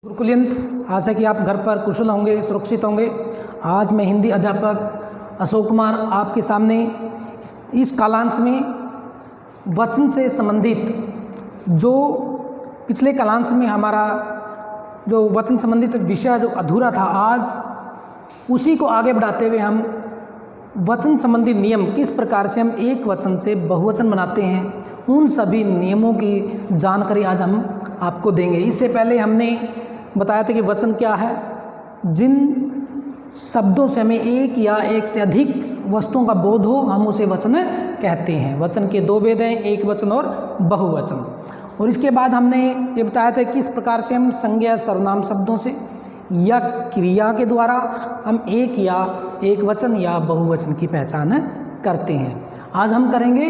गुरुकुलियंस, आशा कि आप घर पर कुशल होंगे, सुरक्षित होंगे। आज मैं हिंदी अध्यापक अशोक कुमार आपके सामने इस कालांश में वचन से संबंधित जो पिछले कालांश में हमारा जो वचन संबंधित विषय जो अधूरा था, आज उसी को आगे बढ़ाते हुए हम वचन संबंधी नियम, किस प्रकार से हम एक वचन से बहुवचन बनाते हैं, उन सभी नियमों की जानकारी आज हम आपको देंगे। इससे पहले हमने बताया था कि वचन क्या है। जिन शब्दों से हमें एक या एक से अधिक वस्तुओं का बोध हो, हम उसे वचन कहते हैं। वचन के दो भेद हैं, एक वचन और बहुवचन। और इसके बाद हमने ये बताया था किस प्रकार से हम संज्ञा सर्वनाम शब्दों से या क्रिया के द्वारा हम एक या एक वचन या बहुवचन की पहचान करते हैं। आज हम करेंगे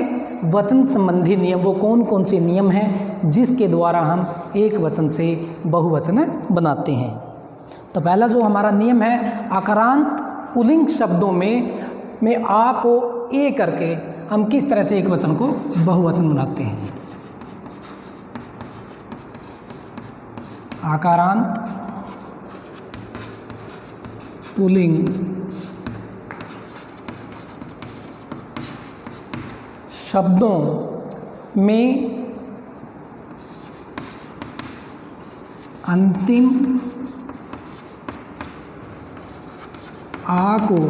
वचन संबंधी नियम। वो कौन कौन से नियम हैं जिसके द्वारा हम एक वचन से बहुवचन बनाते हैं। तो पहला जो हमारा नियम है, आकारांत पुल्लिंग शब्दों में आ को ए करके हम किस तरह से एक वचन को बहुवचन बनाते हैं। आकारांत पुल्लिंग शब्दों में अंतिम आ को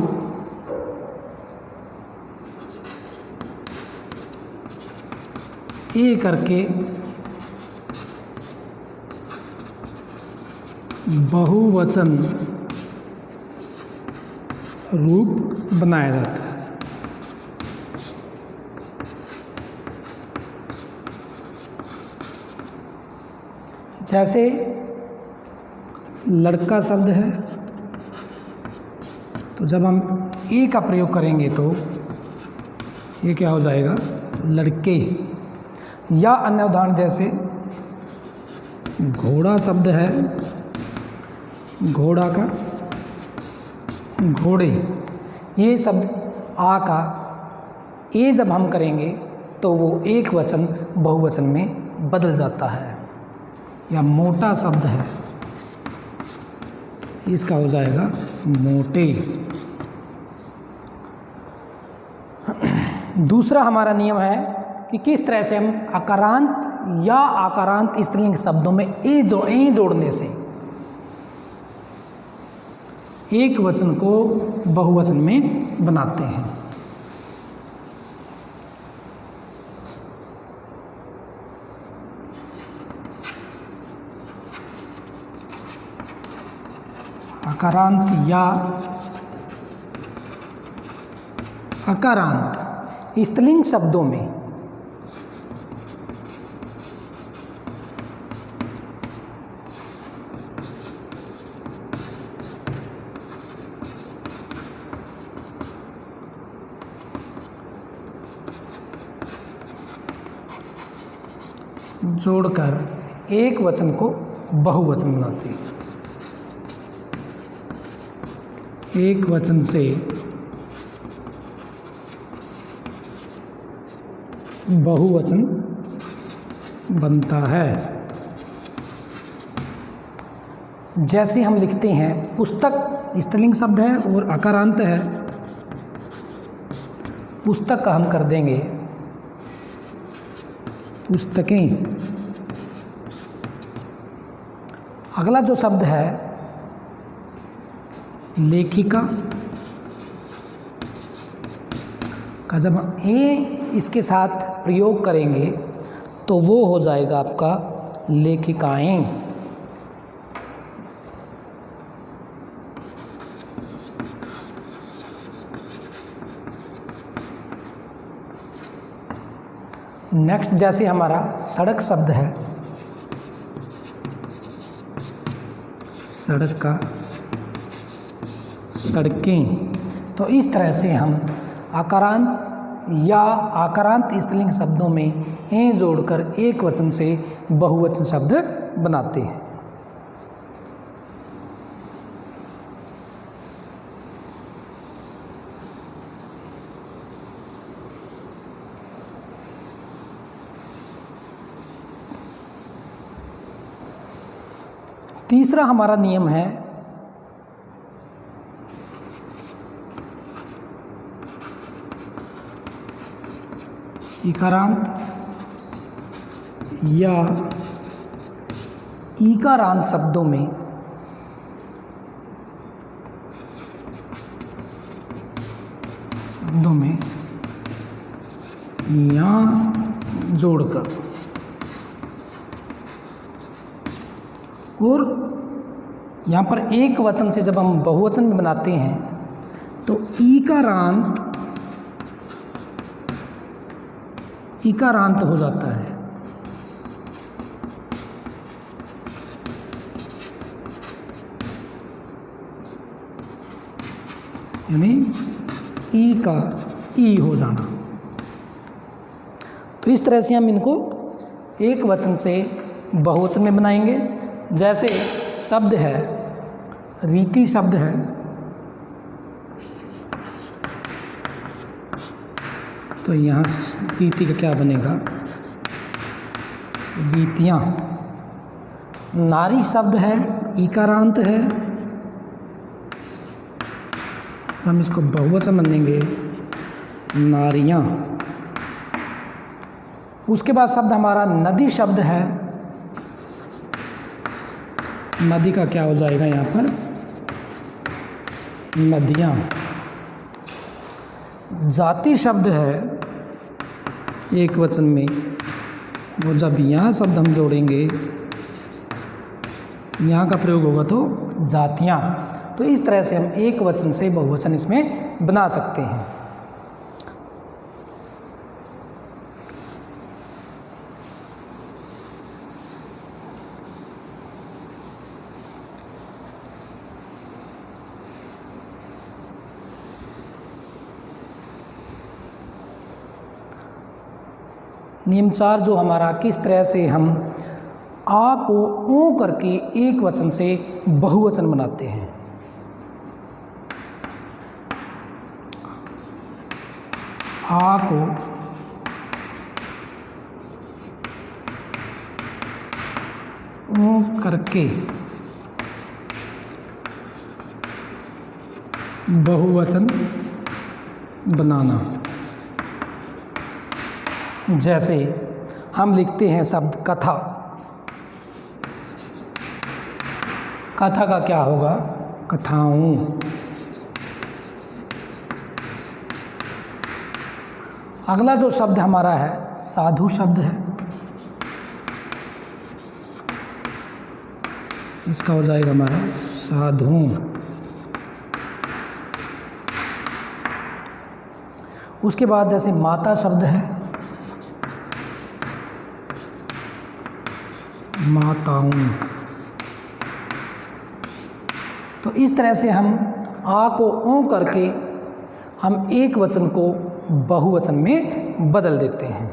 ए करके बहुवचन रूप बनाया जाता है। जैसे लड़का शब्द है, तो जब हम ए का प्रयोग करेंगे तो ये क्या हो जाएगा, लड़के। या अन्य उदाहरण जैसे घोड़ा शब्द है, घोड़ा का घोड़े। ये शब्द आ का ए जब हम करेंगे तो वो एक वचन बहुवचन में बदल जाता है। या मोटा शब्द है, इसका हो जाएगा मोटे। दूसरा हमारा नियम है कि किस तरह से हम आकारांत या आकारांत स्त्रीलिंग शब्दों में ए जोड़ने से एक वचन को बहुवचन में बनाते हैं। आकारांत या अकारांत स्त्रीलिंग शब्दों में जोड़कर एक वचन को बहुवचन बनाते हैं। एक वचन से बहुवचन बनता है। जैसे हम लिखते हैं पुस्तक, स्त्रीलिंग शब्द है और आकारांत है, पुस्तक का हम कर देंगे पुस्तकें। अगला जो शब्द है लेखिका का जब हम ए इसके साथ प्रयोग करेंगे तो वो हो जाएगा आपका लेखिकाएं। नेक्स्ट जैसे हमारा सड़क शब्द है, सड़क का सड़कें। तो इस तरह से हम आकारांत या आकारांत स्त्रीलिंग शब्दों में ए जोड़कर एक वचन से बहुवचन शब्द बनाते हैं। तीसरा हमारा नियम है इकारांत या ईकारांत शब्दों में या जोड़कर, और यहाँ पर एक वचन से जब हम बहुवचन में बनाते हैं तो इकारांत हो जाता है। यानी ई का ई हो जाना। तो इस तरह से हम इनको एक वचन से बहुवचन में बनाएंगे। जैसे शब्द है रीति, शब्द है तो यहाँ रीति का क्या बनेगा, रीतियाँ। नारी शब्द है, इकारांत है, तो हम इसको बहुवचन बनेंगे नारियाँ। उसके बाद शब्द हमारा नदी शब्द है, नदी का क्या हो जाएगा यहाँ पर, नदियाँ। जाति शब्द है एक वचन में, वो जब यहाँ शब्द हम जोड़ेंगे, यहाँ का प्रयोग होगा तो जातियाँ। तो इस तरह से हम एक वचन से बहुवचन इसमें बना सकते हैं। नियम 4 जो हमारा, किस तरह से हम आ को ओ करके एक वचन से बहुवचन बनाते हैं। आ को ओ करके बहुवचन बनाना। जैसे हम लिखते हैं शब्द कथा, कथा का क्या होगा, कथाओं। अगला जो शब्द हमारा है साधु शब्द है, इसका हो जाएगा हमारा साधु। उसके बाद जैसे माता शब्द है, माताओं। तो इस तरह से हम आ को ओ करके हम एक वचन को बहुवचन में बदल देते हैं।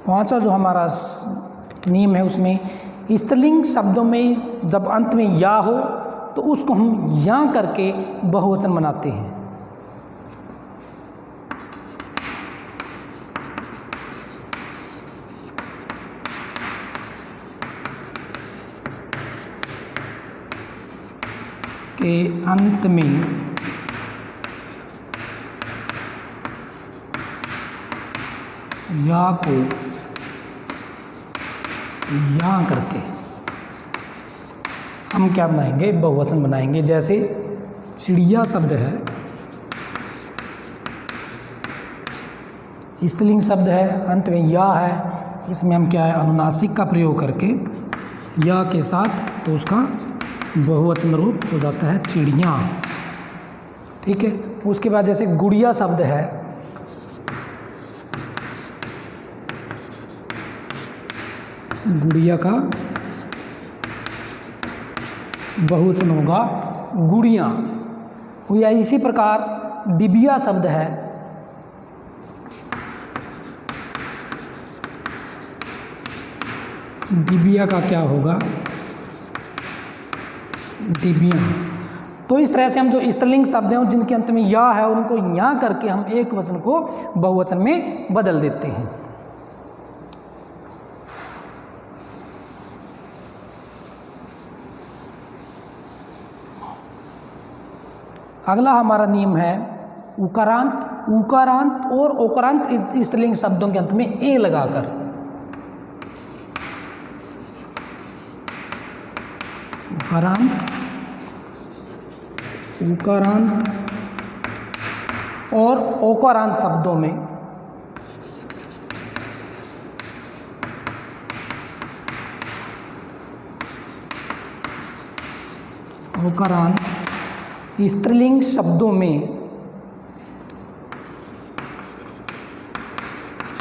पांचवा जो हमारा नियम है उसमें स्त्रीलिंग शब्दों में जब अंत में या हो तो उसको हम या करके बहुवचन बनाते हैं। के अंत में या को या करके हम क्या बनाएंगे, बहुवचन बनाएंगे। जैसे चिड़िया शब्द है, स्त्रीलिंग शब्द है, अंत में या है, इसमें हम क्या है, अनुनासिक का प्रयोग करके या के साथ तो उसका बहुवचन रूप हो जाता है चिड़िया। ठीक है। उसके बाद जैसे गुड़िया शब्द है, गुड़िया का बहुवचन होगा गुड़िया। या इसी प्रकार डिबिया शब्द है, डिबिया का क्या होगा, डिबिया। तो इस तरह से हम जो स्त्रीलिंग शब्द हैं जिनके अंत में या है उनको या करके हम एक वचन को बहुवचन में बदल देते हैं। अगला हमारा नियम है उकारांत। उकारांत और ओकारांत स्त्रीलिंग शब्दों के अंत में ए लगाकर। उकारांत, उकारांत और ओकारांत शब्दों में ओकारांत स्त्रीलिंग शब्दों में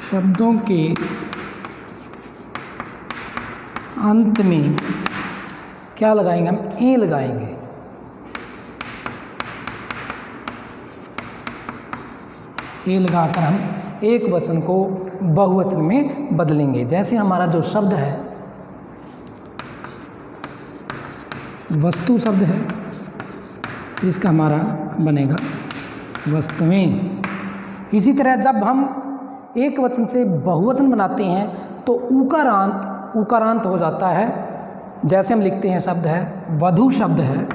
शब्दों के अंत में क्या लगाएंगे? हम ए लगाएंगे। ए लगाकर हम एक वचन को बहुवचन में बदलेंगे। जैसे हमारा जो शब्द है वस्तु शब्द है, तो इसका हमारा बनेगा वस्तुएं। इसी तरह जब हम एक वचन से बहुवचन बनाते हैं तो उकारांत उकारांत हो जाता है। जैसे हम लिखते हैं शब्द है वधू शब्द है,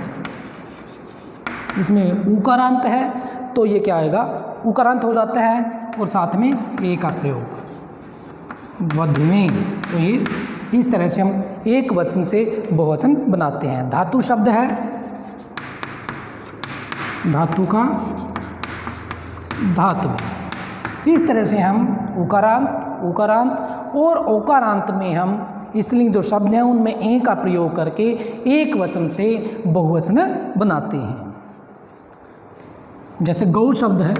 इसमें उकारांत है तो ये क्या आएगा? उकारांत हो जाता है और साथ में ए का प्रयोग वधुएं। तो ये इस तरह से हम एक वचन से बहुवचन बनाते हैं। धातु शब्द है, धातु का धातु। इस तरह से हम उकारांत उकारांत और ओकारांत में हम स्त्रीलिंग जो शब्द हैं उनमें ए का प्रयोग करके एक वचन से बहुवचन बनाते हैं। जैसे गौ शब्द है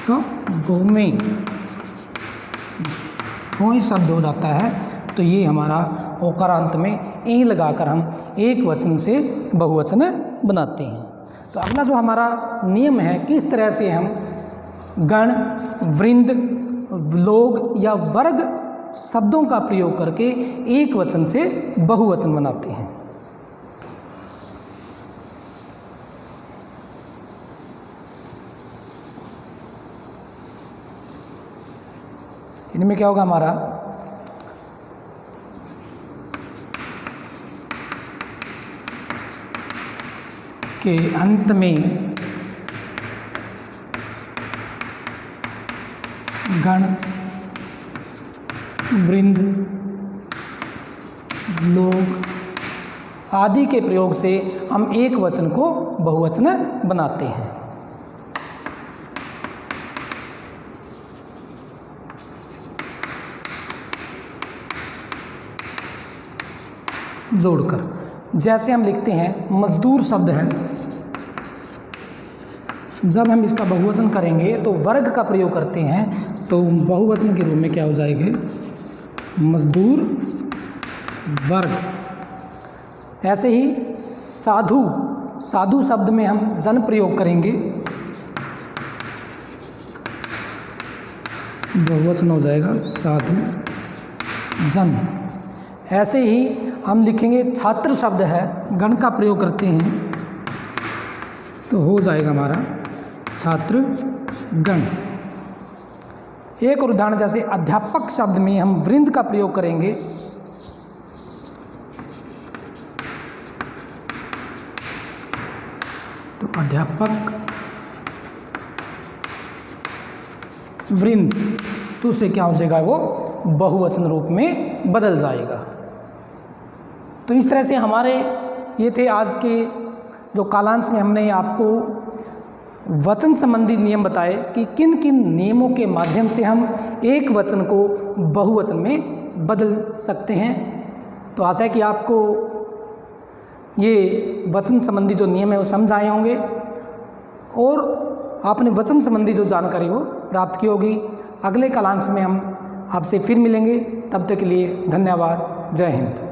तो गौ में गौ शब्द हो जाता है, तो ये हमारा ओकारांत में ए लगाकर हम एक वचन से बहुवचन बनाते हैं। तो अगला जो हमारा नियम है किस तरह से हम गण, वृंद, लोग या वर्ग शब्दों का प्रयोग करके एक वचन से बहुवचन बनाते हैं। इनमें क्या होगा हमारा के अंत में गण, वृंद, लोग आदि के प्रयोग से हम एक वचन को बहुवचन बनाते हैं। जोड़कर जैसे हम लिखते हैं मजदूर शब्द है, जब हम इसका बहुवचन करेंगे तो वर्ग का प्रयोग करते हैं, तो बहुवचन के रूप में क्या हो जाएंगे? मजदूर वर्ग। ऐसे ही साधु, साधु शब्द में हम जन प्रयोग करेंगे, बहुवचन हो जाएगा साधु जन। ऐसे ही हम लिखेंगे छात्र शब्द है, गण का प्रयोग करते हैं तो हो जाएगा हमारा छात्र गण। एक और उदाहरण जैसे अध्यापक शब्द में हम वृंद का प्रयोग करेंगे, तो अध्यापक वृंद, तो उसे क्या हो जाएगा? वो बहुवचन रूप में बदल जाएगा। तो इस तरह से हमारे ये थे आज के जो कालांश में हमने आपको वचन संबंधी नियम बताए कि किन किन नियमों के माध्यम से हम एक वचन को बहुवचन में बदल सकते हैं। तो आशा है कि आपको ये वचन संबंधी जो नियम है वो समझ आए होंगे और आपने वचन संबंधी जो जानकारी वो प्राप्त की होगी। अगले कालांश में हम आपसे फिर मिलेंगे, तब तक के लिए धन्यवाद। जय हिंद।